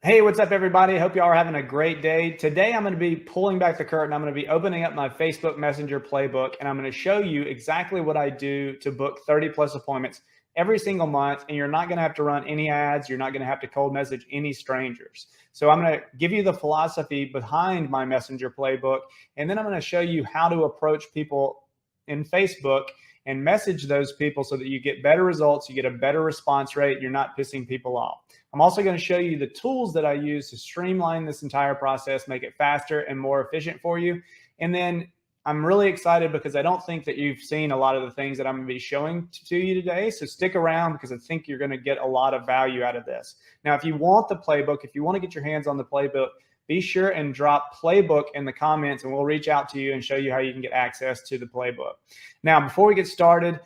Hey, what's up, everybody? Hope y'all are having a great day. Today, I'm going to be pulling back the curtain. I'm going to be opening up my Facebook Messenger playbook, and I'm going to show you exactly what I do to book 30 plus appointments every single month. And you're not going to have to run any ads. You're not going to have to cold message any strangers. So I'm going to give you the philosophy behind my Messenger playbook, and then I'm going to show you how to approach people in Facebook and message those people so that you get better results, you get a better response rate, you're not pissing people off. I'm also going to show you the tools that I use to streamline this entire process, make it faster and more efficient for you. And then I'm really excited because I don't think that you've seen a lot of the things that I'm going to be showing to you today. So stick around because I think you're going to get a lot of value out of this. Now, if you want the playbook, if you want to get your hands on the playbook, be sure and drop playbook in the comments and we'll reach out to you and show you how you can get access to the playbook. Now, before we get started,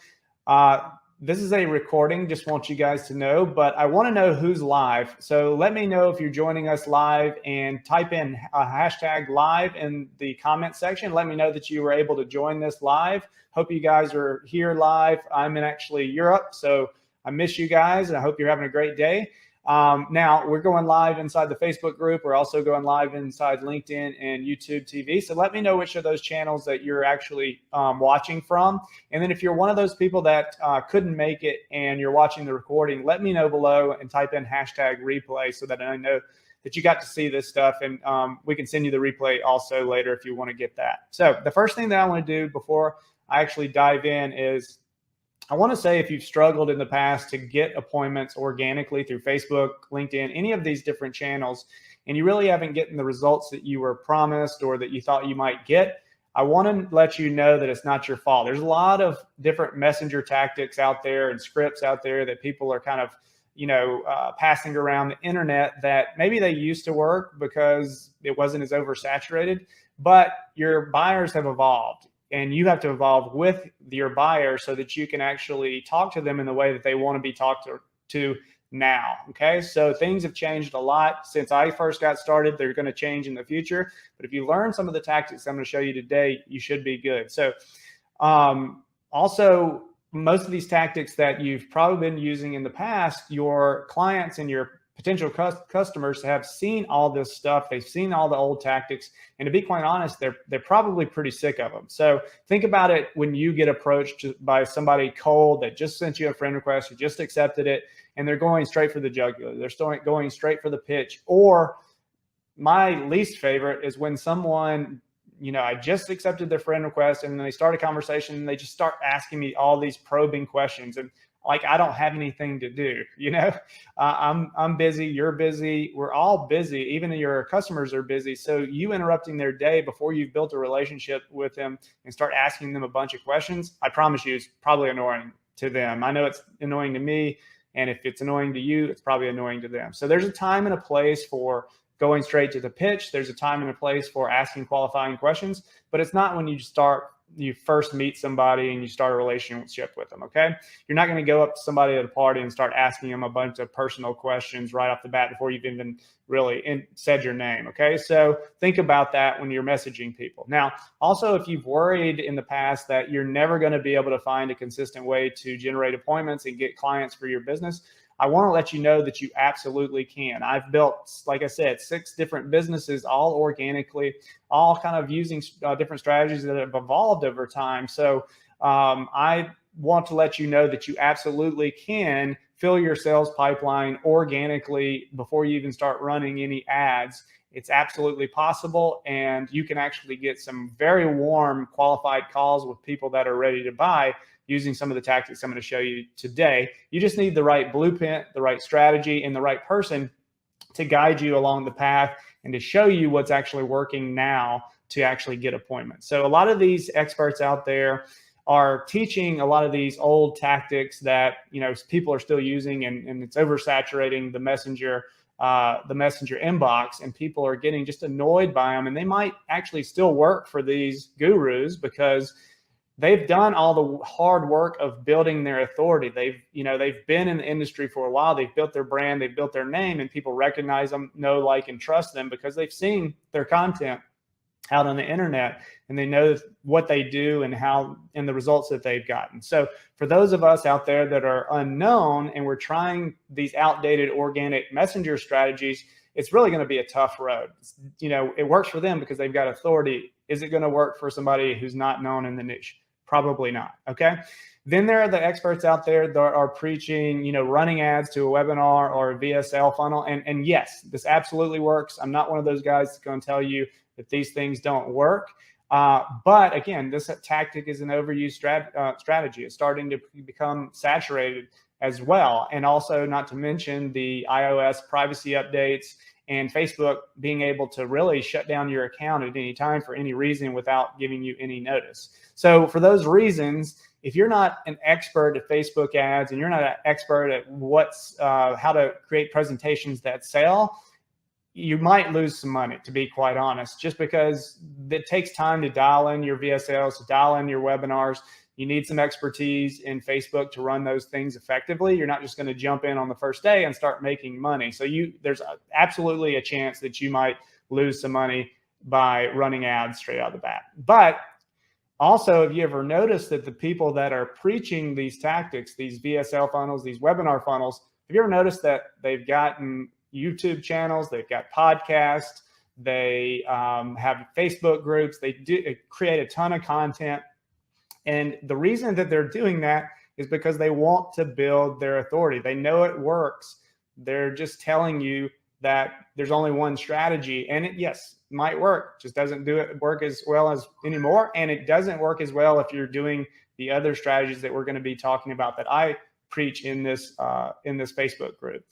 this is a recording, just want you guys to know, but I want to know who's live. So let me know if you're joining us live and type in a hashtag live in the comment section. Let me know that you were able to join this live. Hope you guys are here live. I'm in actually Europe, so I miss you guys and I hope you're having a great day. Now we're going live inside the Facebook group. We're also going live inside LinkedIn and YouTube TV. So let me know which of those channels that you're actually watching from. And then if you're one of those people that couldn't make it and you're watching the recording, let me know below and type in hashtag replay so that I know that you got to see this stuff. And we can send you the replay also later if you want to get that. So the first thing that I want to do before I actually dive in is I want to say if you've struggled in the past to get appointments organically through Facebook, LinkedIn, any of these different channels, and you really haven't gotten the results that you were promised or that you thought you might get, I want to let you know that it's not your fault. There's a lot of different messenger tactics out there and scripts out there that people are kind of, passing around the internet that maybe they used to work because it wasn't as oversaturated, but your buyers have evolved. And you have to evolve with your buyer so that you can actually talk to them in the way that they want to be talked to now. Okay. So things have changed a lot since I first got started. They're going to change in the future. But if you learn some of the tactics I'm going to show you today, you should be good. So also, most of these tactics that you've probably been using in the past, your clients and your potential customers have seen all this stuff. They've seen all the old tactics. And to be quite honest, they're probably pretty sick of them. So think about it when you get approached by somebody cold that just sent you a friend request, you just accepted it, and they're going straight for the jugular. They're going straight for the pitch. Or my least favorite is when someone, I just accepted their friend request and then they start a conversation and they just start asking me all these probing questions. And like, I don't have anything to do, I'm busy, you're busy, we're all busy, even your customers are busy. So you interrupting their day before you've built a relationship with them and start asking them a bunch of questions, I promise you it's probably annoying to them. I know it's annoying to me. And if it's annoying to you, it's probably annoying to them. So there's a time and a place for going straight to the pitch. There's a time and a place for asking qualifying questions, but it's not when you first meet somebody and you start a relationship with them. Okay. You're not going to go up to somebody at a party and start asking them a bunch of personal questions right off the bat before you've even really said your name. Okay. So think about that when you're messaging people. Now, also, if you've worried in the past that you're never going to be able to find a consistent way to generate appointments and get clients for your business, I want to let you know that you absolutely can. I've built, like I said, 6 different businesses, all organically, all kind of using different strategies that have evolved over time. So I want to let you know that you absolutely can fill your sales pipeline organically before you even start running any ads. It's absolutely possible, and you can actually get some very warm, qualified calls with people that are ready to buy using some of the tactics I'm going to show you today. You just need the right blueprint, the right strategy, and the right person to guide you along the path and to show you what's actually working now to actually get appointments. So a lot of these experts out there are teaching a lot of these old tactics that people are still using, and it's oversaturating the messenger inbox, and people are getting just annoyed by them. And they might actually still work for these gurus because they've done all the hard work of building their authority. They've been in the industry for a while. They've built their brand, they've built their name, and people recognize them, know, like, and trust them because they've seen their content out on the internet, and they know what they do and how and the results that they've gotten. So for those of us out there that are unknown and we're trying these outdated organic messenger strategies, it's really going to be a tough road. It works for them because they've got authority. Is it going to work for somebody who's not known in the niche? Probably not. Okay. Then there are the experts out there that are preaching, running ads to a webinar or a VSL funnel. And yes, this absolutely works. I'm not one of those guys that's going to tell you that these things don't work. But again, this tactic is an overused strategy. It's starting to become saturated as well. And also, not to mention the iOS privacy updates and Facebook being able to really shut down your account at any time for any reason without giving you any notice. So for those reasons, if you're not an expert at Facebook ads and you're not an expert at how to create presentations that sell, you might lose some money, to be quite honest, just because it takes time to dial in your VSLs, to dial in your webinars. You need some expertise in Facebook to run those things effectively. You're not just going to jump in on the first day and start making money. So there's absolutely a chance that you might lose some money by running ads straight out of the bat. But also, have you ever noticed that the people that are preaching these tactics, these VSL funnels, these webinar funnels, have you ever noticed that they've gotten YouTube channels, they've got podcasts, they have Facebook groups, they do create a ton of content. And the reason that they're doing that is because they want to build their authority. They know it works. They're just telling you that there's only one strategy, and yes, might work, just doesn't work as well as anymore. And it doesn't work as well if you're doing the other strategies that we're going to be talking about that I preach in this Facebook group.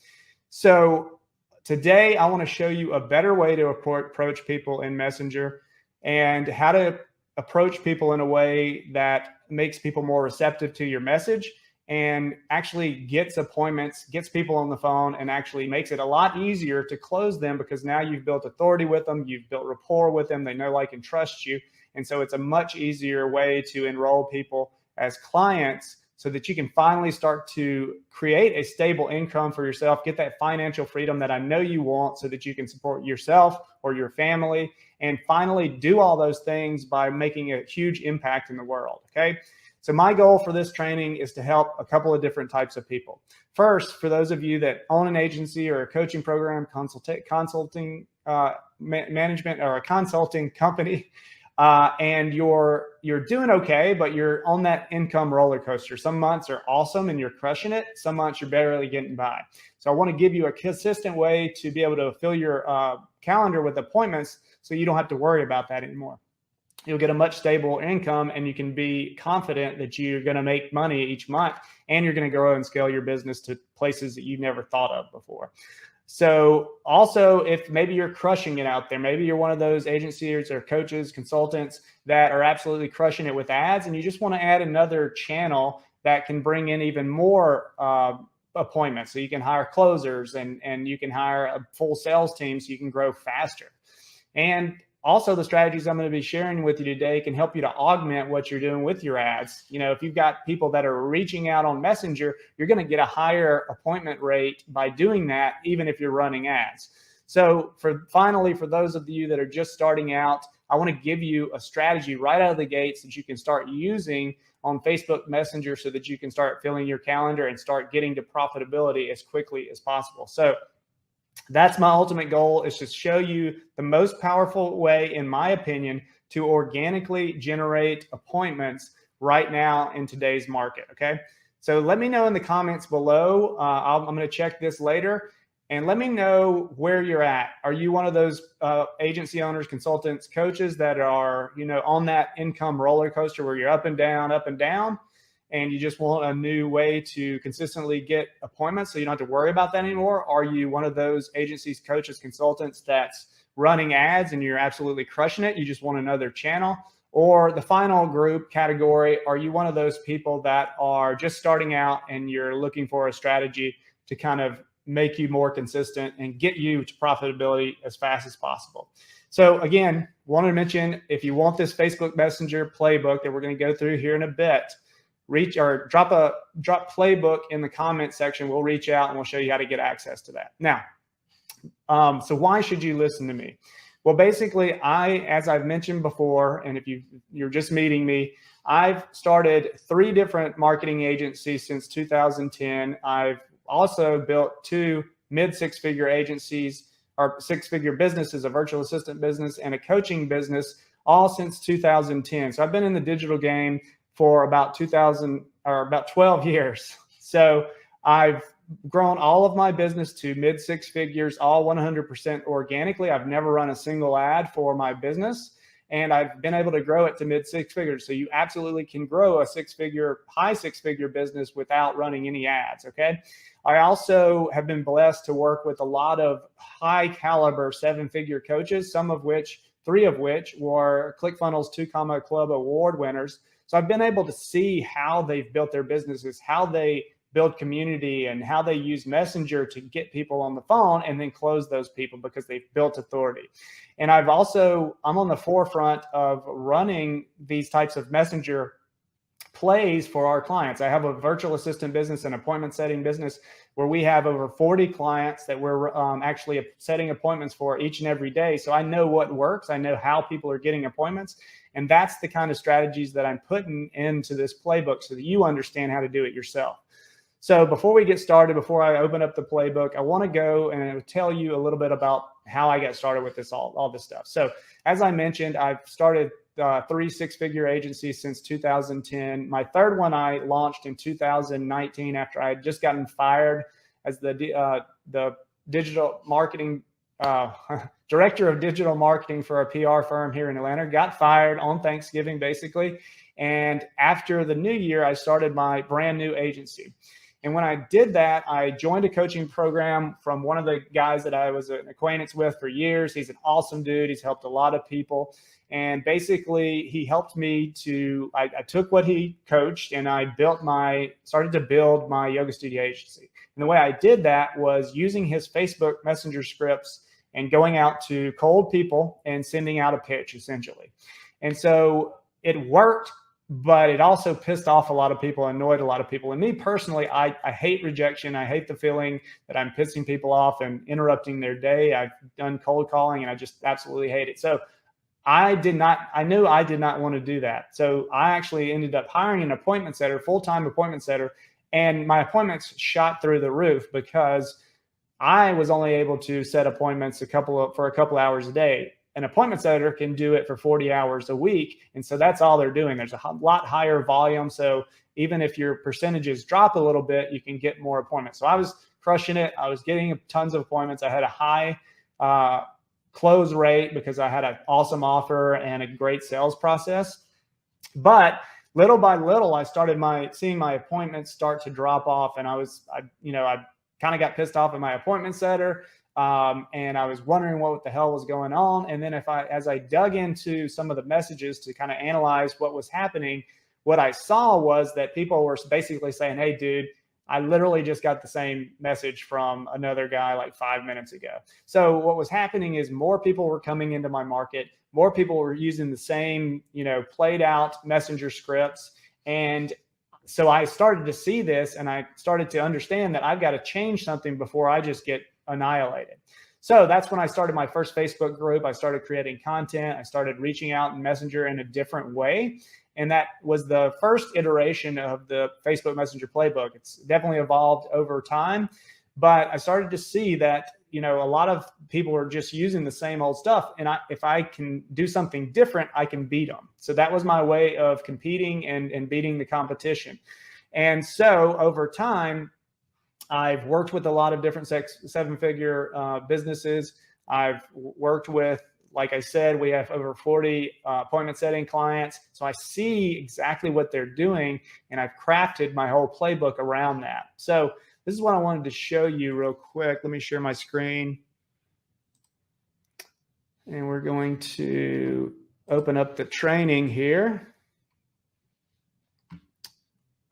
So today I want to show you a better way to approach people in Messenger and how to approach people in a way that makes people more receptive to your message and actually gets appointments, gets people on the phone, and actually makes it a lot easier to close them because now you've built authority with them, you've built rapport with them, they know, like, and trust you. And so it's a much easier way to enroll people as clients so that you can finally start to create a stable income for yourself, get that financial freedom that I know you want so that you can support yourself or your family, and finally do all those things by making a huge impact in the world, okay? So my goal for this training is to help a couple of different types of people. First, for those of you that own an agency or a coaching program, consulting management, or a consulting company, and you're doing okay, but you're on that income roller coaster. Some months are awesome and you're crushing it. Some months you're barely getting by. So I want to give you a consistent way to be able to fill your calendar with appointments so you don't have to worry about that anymore. You'll get a much stable income and you can be confident that you're going to make money each month and you're going to grow and scale your business to places that you've never thought of before. So also, if maybe you're crushing it out there, maybe you're one of those agencies or coaches, consultants that are absolutely crushing it with ads, and you just want to add another channel that can bring in even more appointments. So you can hire closers and you can hire a full sales team so you can grow faster. And also, the strategies I'm going to be sharing with you today can help you to augment what you're doing with your ads. If you've got people that are reaching out on Messenger, you're going to get a higher appointment rate by doing that, even if you're running ads. So finally, for those of you that are just starting out, I want to give you a strategy right out of the gates that you can start using on Facebook Messenger so that you can start filling your calendar and start getting to profitability as quickly as possible. So that's my ultimate goal, is to show you the most powerful way, in my opinion, to organically generate appointments right now in today's market. Okay. So let me know in the comments below. I'm going to check this later, and let me know where you're at. Are you one of those agency owners, consultants, coaches that are, on that income roller coaster where you're up and down, and you just want a new way to consistently get appointments so you don't have to worry about that anymore? Are you one of those agencies, coaches, consultants that's running ads and you're absolutely crushing it? You just want another channel? Or the final group category, are you one of those people that are just starting out and you're looking for a strategy to kind of make you more consistent and get you to profitability as fast as possible? So again, wanted to mention, if you want this Facebook Messenger playbook that we're going to go through here in a bit, drop playbook in the comment section. We'll reach out and we'll show you how to get access to that. Now, so why should you listen to me? Well, basically, as I've mentioned before, and if you're just meeting me, I've started 3 different marketing agencies since 2010. I've also built 2 mid-6-figure agencies or six-figure businesses, a virtual assistant business and a coaching business, all since 2010. So I've been in the digital game for about 12 years. So I've grown all of my business to mid six figures, all 100% organically. I've never run a single ad for my business, and I've been able to grow it to mid six figures. So you absolutely can grow a high six figure business without running any ads. Okay. I also have been blessed to work with a lot of high caliber seven-figure coaches, three of which were ClickFunnels 2 Club award winners. So I've been able to see how they've built their businesses, how they build community, and how they use Messenger to get people on the phone and then close those people because they've built authority. And I'm on the forefront of running these types of Messenger plays for our clients. I have a virtual assistant business and appointment setting business where we have over 40 clients that we're actually setting appointments for each and every day. So I know what works. I know how people are getting appointments. And that's the kind of strategies that I'm putting into this playbook so that you understand how to do it yourself. So before we get started, before I open up the playbook, I want to go and tell you a little bit about how I got started with all this stuff. So as I mentioned, I've started 3 six-figure agencies since 2010. My third one I launched in 2019 after I had just gotten fired as the digital marketing director of digital marketing for a PR firm here in Atlanta. Got fired on Thanksgiving, basically. And after the new year, I started my brand new agency. And when I did that, I joined a coaching program from one of the guys that I was an acquaintance with for years. He's an awesome dude. He's helped a lot of people. And basically, he helped me I took what he coached and I started to build my yoga studio agency. And the way I did that was using his Facebook Messenger scripts and going out to cold people and sending out a pitch, essentially. And so it worked, but it also pissed off a lot of people, annoyed a lot of people. And me personally, I hate rejection. I hate the feeling that I'm pissing people off and interrupting their day. I've done cold calling and I just absolutely hate it. So I knew I did not want to do that. So I actually ended up hiring an appointment setter, full-time appointment setter, and my appointments shot through the roof because I was only able to set appointments for a couple hours a day. An appointment setter can do it for 40 hours a week. And so that's all they're doing. There's a lot higher volume. So even if your percentages drop a little bit, you can get more appointments. So I was crushing it. I was getting tons of appointments. I had a high close rate because I had an awesome offer and a great sales process. But little by little, I started seeing my appointments start to drop off. And I kind of got pissed off at my appointment setter. And I was wondering what the hell was going on. And then as I dug into some of the messages to kind of analyze what was happening, what I saw was that people were basically saying, "Hey, dude, I literally just got the same message from another guy like 5 minutes ago." So what was happening is more people were coming into my market. More people were using the same, played out messenger scripts. And so I started to see this and I started to understand that I've got to change something before I just get annihilated. So that's when I started my first Facebook group. I started creating content. I started reaching out in Messenger in a different way. And that was the first iteration of the Facebook Messenger playbook. It's definitely evolved over time, but I started to see that, a lot of people are just using the same old stuff. And if I can do something different, I can beat them. So that was my way of competing and beating the competition. And so over time, I've worked with a lot of different seven-figure businesses. I've worked with, like I said, we have over 40 appointment setting clients. So I see exactly what they're doing, and I've crafted my whole playbook around that. So this is what I wanted to show you real quick. Let me share my screen. And we're going to open up the training here.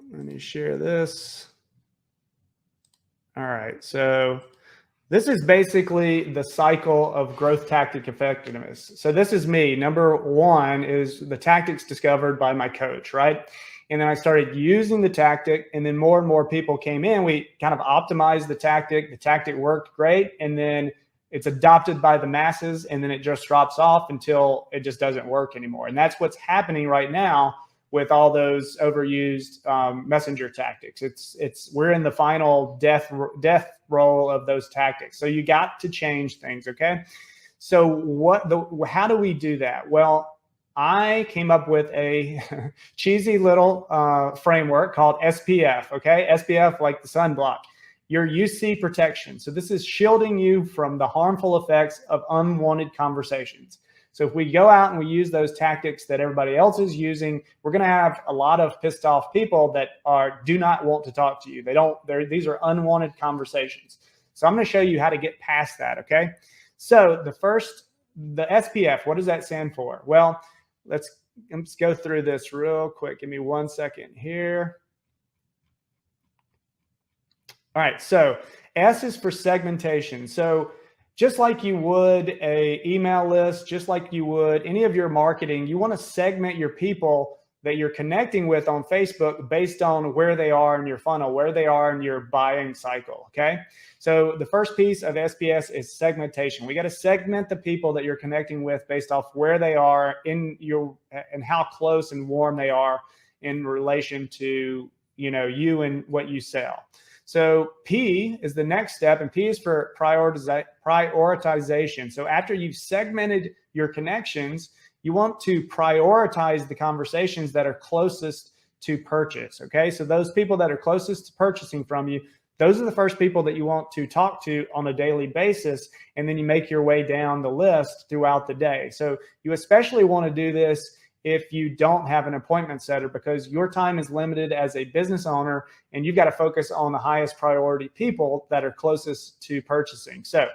Let me share this. All right, so this is basically the cycle of growth tactic effectiveness. So this is me. Number one is the tactics discovered by my coach, right? And then I started using the tactic, and then more and more people came in. We kind of optimized the tactic. The tactic worked great, and then it's adopted by the masses, and then it just drops off until it just doesn't work anymore. And that's what's happening right now with all those overused messenger tactics. We're in the final death roll of those tactics. So you got to change things, okay? So how do we do that? Well, I came up with a cheesy little framework called SPF, okay? SPF, like the sunblock, your UC protection. So this is shielding you from the harmful effects of unwanted conversations. So if we go out and we use those tactics that everybody else is using, we're going to have a lot of pissed off people that do not want to talk to you. These are unwanted conversations. So I'm going to show you how to get past that, okay? So the SPF, what does that stand for? Well, let's go through this real quick. Give me 1 second here. All right, so S is for segmentation. So just like you would an email list, just like you would any of your marketing, you want to segment your people that you're connecting with on Facebook based on where they are in your funnel, where they are in your buying cycle, okay? So the first piece of SPS is segmentation. We got to segment the people that you're connecting with based off where they are and how close and warm they are in relation to, you and what you sell. So P is the next step, and P is for prioritization. So after you've segmented your connections, you want to prioritize the conversations that are closest to purchase, okay? So those people that are closest to purchasing from you, those are the first people that you want to talk to on a daily basis, and then you make your way down the list throughout the day. So you especially want to do this if you don't have an appointment setter, because your time is limited as a business owner and you've got to focus on the highest priority people that are closest to purchasing. So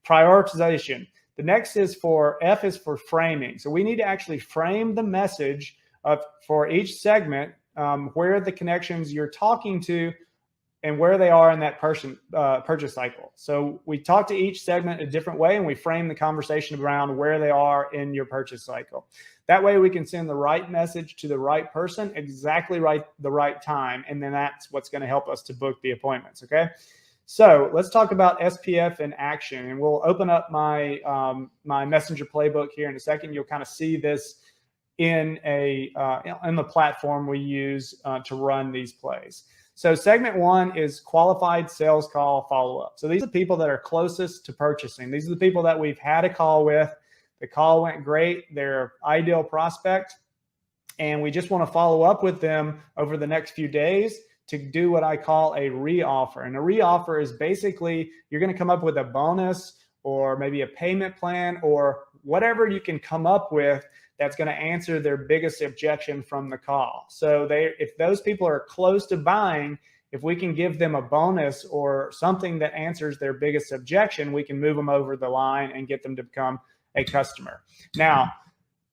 prioritization. The next is F is for framing. So we need to actually frame the message for each segment, where the connections you're talking to and where they are in that purchase cycle. So we talk to each segment a different way, and we frame the conversation around where they are in your purchase cycle. That way we can send the right message to the right person, exactly the right time. And then that's what's going to help us to book the appointments, okay? So let's talk about SPF in action, and we'll open up my my messenger playbook here in a second. You'll kind of see this in the platform we use to run these plays. So segment 1 is qualified sales call follow-up. So these are the people that are closest to purchasing. These are the people that we've had a call with. The call went great. They're ideal prospect. And we just want to follow up with them over the next few days to do what I call a re-offer. And a re-offer is basically you're going to come up with a bonus or maybe a payment plan or whatever you can come up with that's going to answer their biggest objection from the call. So if those people are close to buying, if we can give them a bonus or something that answers their biggest objection, we can move them over the line and get them to become a customer. Now,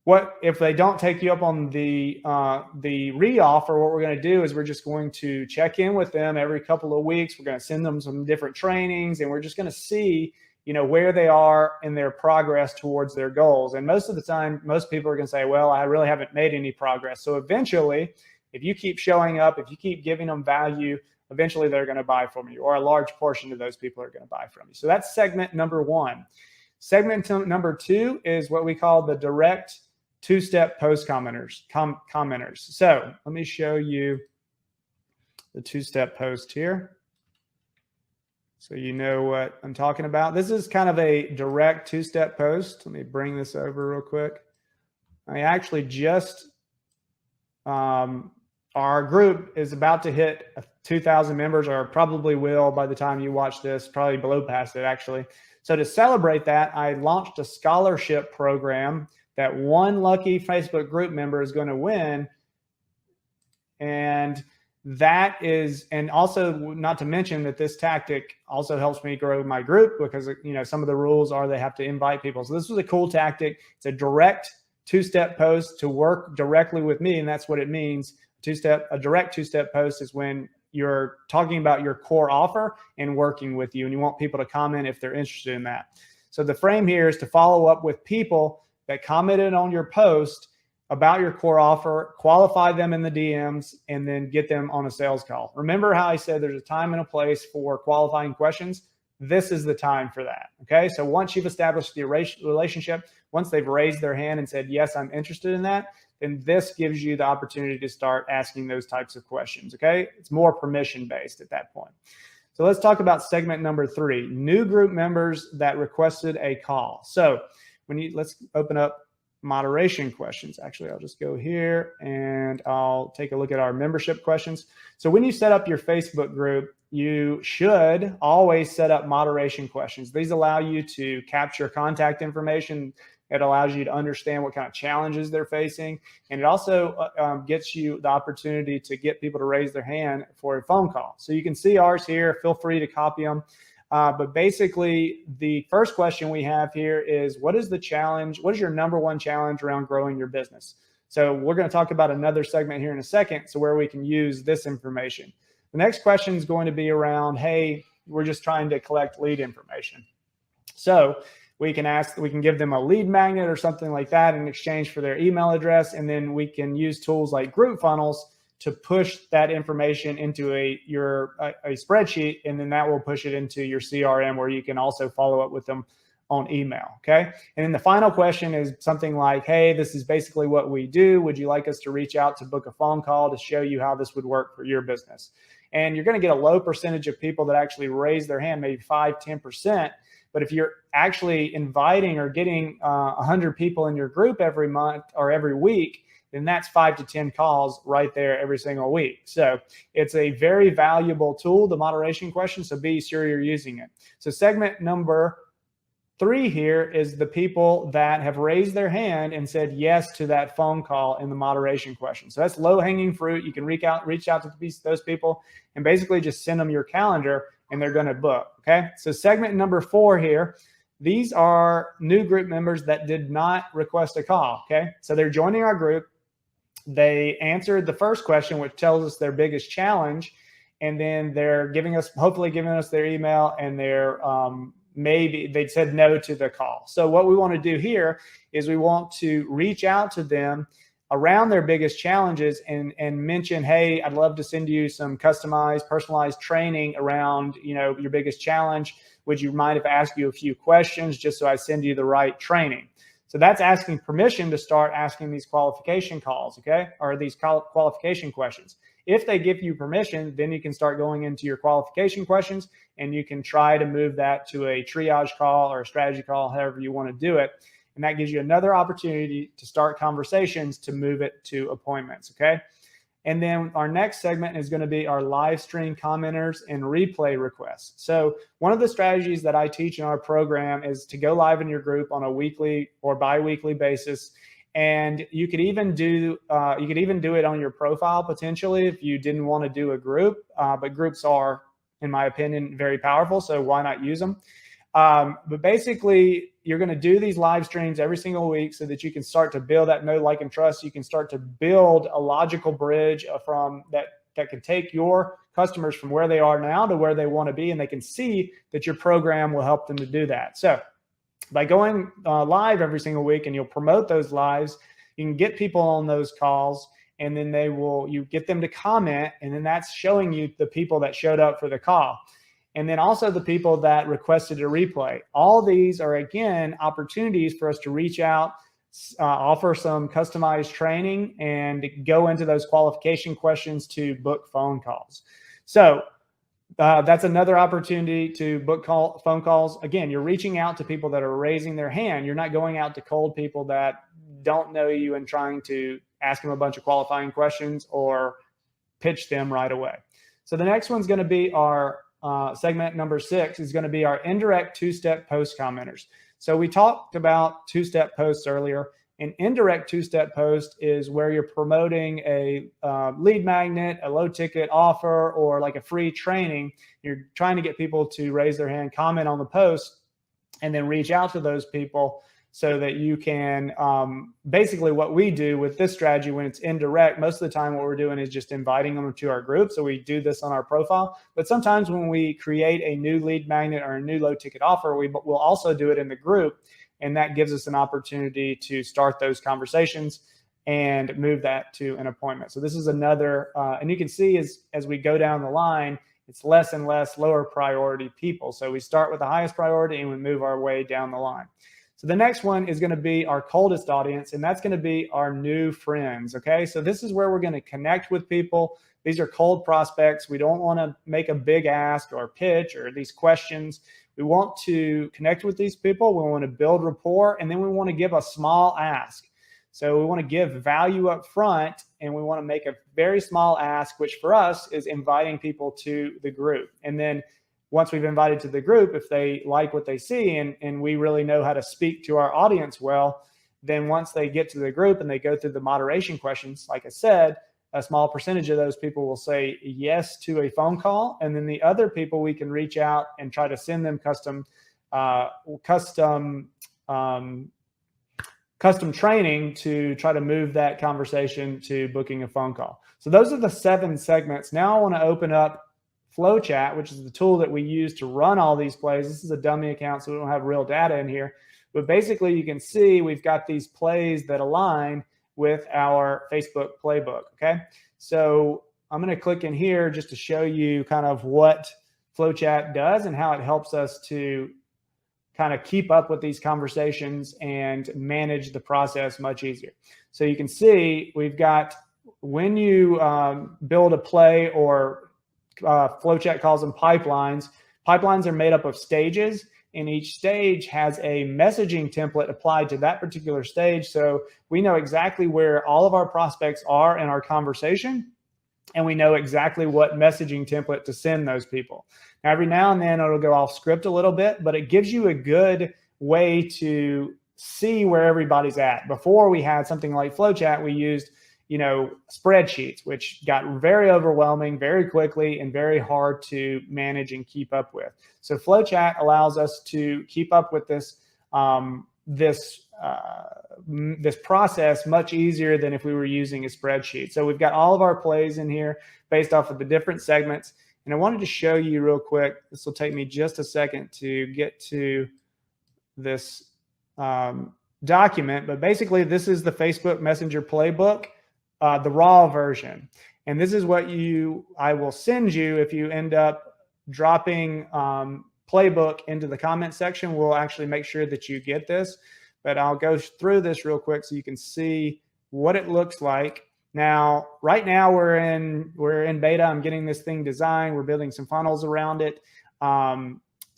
what if they don't take you up on the re-offer? What we're going to do is we're just going to check in with them every couple of weeks. We're going to send them some different trainings, and we're just going to see where they are in their progress towards their goals. And most of the time, most people are going to say, well, I really haven't made any progress. So eventually, if you keep showing up, if you keep giving them value, eventually they're going to buy from you, or a large portion of those people are going to buy from you. So that's segment number 1. Segment number 2 is what we call the direct two-step post commenters. So let me show you the two-step post here, so you know what I'm talking about. This is kind of a direct two-step post. Let me bring this over real quick. I actually just, our group is about to hit 2,000 members, or probably will by the time you watch this, probably blow past it actually. So to celebrate that, I launched a scholarship program that one lucky Facebook group member is going to win. And that is, and also not to mention that this tactic also helps me grow my group, because some of the rules are they have to invite people. So this was a cool tactic. It's a direct two-step post to work directly with me, and that's what it means. A direct two-step post is when you're talking about your core offer and working with you, and you want people to comment if they're interested in that. So the frame here is to follow up with people that commented on your post about your core offer, qualify them in the DMs, and then get them on a sales call. Remember how I said there's a time and a place for qualifying questions? This is the time for that, okay? So once you've established the relationship, once they've raised their hand and said, yes, I'm interested in that, then this gives you the opportunity to start asking those types of questions, okay? It's more permission-based at that point. So let's talk about segment number 3, new group members that requested a call. So let's open up moderation questions. Actually, I'll just go here and I'll take a look at our membership questions. So when you set up your Facebook group, you should always set up moderation questions. These allow you to capture contact information. It allows you to understand what kind of challenges they're facing. And it also gets you the opportunity to get people to raise their hand for a phone call. So you can see ours here. Feel free to copy them. But basically, the first question we have here is, what is the challenge? What is your number one challenge around growing your business? So we're going to talk about another segment here in a second, so where we can use this information. The next question is going to be around, hey, we're just trying to collect lead information. So we can give them a lead magnet or something like that in exchange for their email address. And then we can use tools like group funnels to push that information into a spreadsheet. And then that will push it into your CRM, where you can also follow up with them on email. Okay. And then the final question is something like, hey, this is basically what we do. Would you like us to reach out to book a phone call to show you how this would work for your business? And you're going to get a low percentage of people that actually raise their hand, maybe 5-10%. But if you're actually inviting or getting 100 people in your group every month or every week, then that's 5 to 10 calls right there every single week. So it's a very valuable tool, the moderation question. So be sure you're using it. So segment number 3 here is the people that have raised their hand and said yes to that phone call in the moderation question. So that's low-hanging fruit. You can reach out to those people and basically just send them your calendar, and they're going to book. Okay. So segment number 4 here, these are new group members that did not request a call. Okay. So they're joining our group. They answered the first question, which tells us their biggest challenge. And then they're hopefully giving us their email, and maybe they said no to the call. So what we want to do here is we want to reach out to them around their biggest challenges and mention, hey, I'd love to send you some customized, personalized training around, your biggest challenge. Would you mind if I ask you a few questions just so I send you the right training? So that's asking permission to start asking these qualification calls, okay, or these qualification questions. If they give you permission, then you can start going into your qualification questions, and you can try to move that to a triage call or a strategy call, however you want to do it. And that gives you another opportunity to start conversations to move it to appointments, okay? And then our next segment is going to be our live stream commenters and replay requests. So one of the strategies that I teach in our program is to go live in your group on a weekly or bi-weekly basis. And you could even do it on your profile potentially if you didn't want to do a group. But groups are, in my opinion, very powerful. So why not use them? But basically, you're going to do these live streams every single week so that you can start to build that know, like, and trust. You can start to build a logical bridge from that can take your customers from where they are now to where they want to be, and they can see that your program will help them to do that. So by going live every single week, and you'll promote those lives, you can get people on those calls, and then you get them to comment, and then that's showing you the people that showed up for the call. And then also the people that requested a replay. All these are, again, opportunities for us to reach out, offer some customized training, and go into those qualification questions to book phone calls. So that's another opportunity to book phone calls. Again, you're reaching out to people that are raising their hand. You're not going out to cold people that don't know you and trying to ask them a bunch of qualifying questions or pitch them right away. So the next one's going to be our segment number 6 is going to be our indirect 2-step post commenters. So we talked about 2-step posts earlier. An indirect 2-step post is where you're promoting a lead magnet, a low ticket offer, or like a free training. You're trying to get people to raise their hand, comment on the post, and then reach out to those people so that you can basically what we do with this strategy when it's indirect, most of the time what we're doing is just inviting them to our group. So we do this on our profile. But sometimes when we create a new lead magnet or a new low ticket offer, we'll also do it in the group. And that gives us an opportunity to start those conversations and move that to an appointment. So this is another, and you can see as we go down the line, it's less and less lower priority people. So we start with the highest priority and we move our way down the line. So the next one is going to be our coldest audience, and that's going to be our new friends. Okay, so this is where we're going to connect with people. These are cold prospects. We don't want to make a big ask or pitch or these questions. We want to connect with these people. We want to build rapport, and then we want to give a small ask. So we want to give value up front, and we want to make a very small ask, which for us is inviting people to the group. And then once we've invited to the group, if they like what they see and we really know how to speak to our audience well, then once they get to the group and they go through the moderation questions, like I said, a small percentage of those people will say yes to a phone call. And then the other people, we can reach out and try to send them custom training to try to move that conversation to booking a phone call. So those are the 7 segments. Now I want to open up Flowchat, which is the tool that we use to run all these plays. This is a dummy account, so we don't have real data in here. But basically, you can see we've got these plays that align with our Facebook playbook, okay? So I'm going to click in here just to show you kind of what Flowchat does and how it helps us to kind of keep up with these conversations and manage the process much easier. So you can see we've got, when you build a play, or Flowchat calls them pipelines. Pipelines are made up of stages, and each stage has a messaging template applied to that particular stage. So we know exactly where all of our prospects are in our conversation, and we know exactly what messaging template to send those people. Now, every now and then it'll go off script a little bit, but it gives you a good way to see where everybody's at. Before we had something like Flowchat, we used spreadsheets, which got very overwhelming very quickly and very hard to manage and keep up with. So Flowchat allows us to keep up with this this process much easier than if we were using a spreadsheet. So we've got all of our plays in here based off of the different segments. And I wanted to show you real quick. This will take me just a second to get to this document, but basically this is the Facebook Messenger playbook, the raw version. And this is what I will send you if you end up dropping playbook into the comment section. We'll actually make sure that you get this, but I'll go through this real quick so you can see what it looks like. Now, right now we're in beta. I'm getting this thing designed. We're building some funnels around it.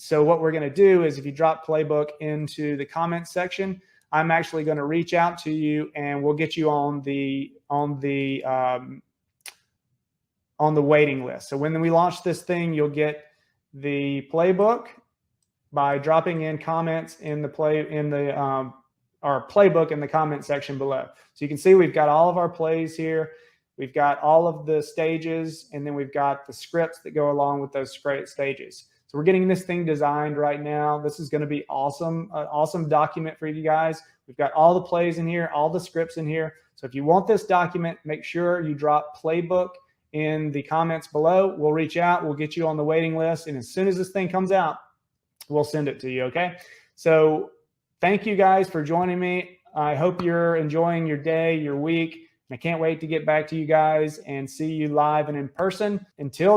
So what we're going to do is, if you drop playbook into the comments section, I'm actually going to reach out to you and we'll get you on the waiting list. So when we launch this thing, you'll get the playbook by dropping in comments in the our playbook in the comment section below. So you can see we've got all of our plays here. We've got all of the stages, and then we've got the scripts that go along with those stages. So we're getting this thing designed right now. This is going to be awesome, an awesome document for you guys. We've got all the plays in here, all the scripts in here. So if you want this document, make sure you drop playbook in the comments below. We'll reach out, we'll get you on the waiting list, and as soon as this thing comes out, we'll send it to you, okay? So thank you guys for joining me. I hope you're enjoying your day, your week. And I can't wait to get back to you guys and see you live and in person. Until then,